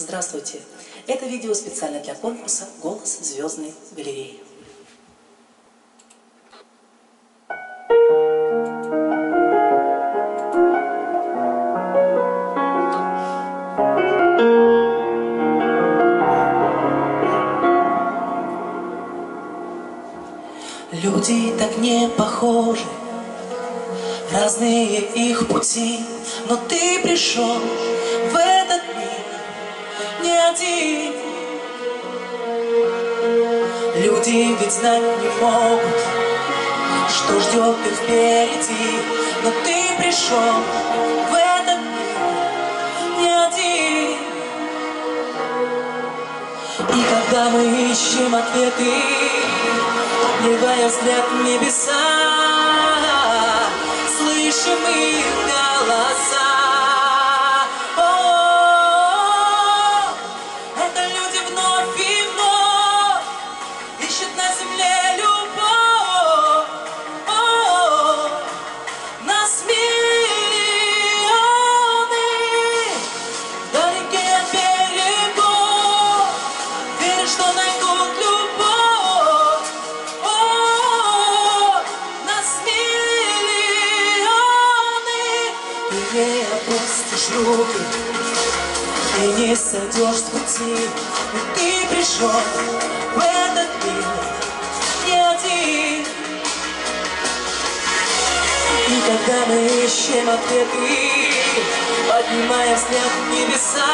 Здравствуйте! Это видео специально для конкурса «Голос звездной галереи». Люди так не похожи, разные их пути, но ты пришел в этот мир не один. Люди ведь знать не могут, что ждет их впереди, но ты пришел в этот мир не один. И когда мы ищем ответы, поднимая взгляд в небеса, слышим их голоса. О, это люди вновь и вновь ищут на земле любовь. О, нас миллионы вдалеке от берегов, верят, что найдут любовь. Не опустишь руки и не сойдешь с пути, но ты пришел в этот мир не один. И когда мы ищем ответы, поднимая взгляд в небеса,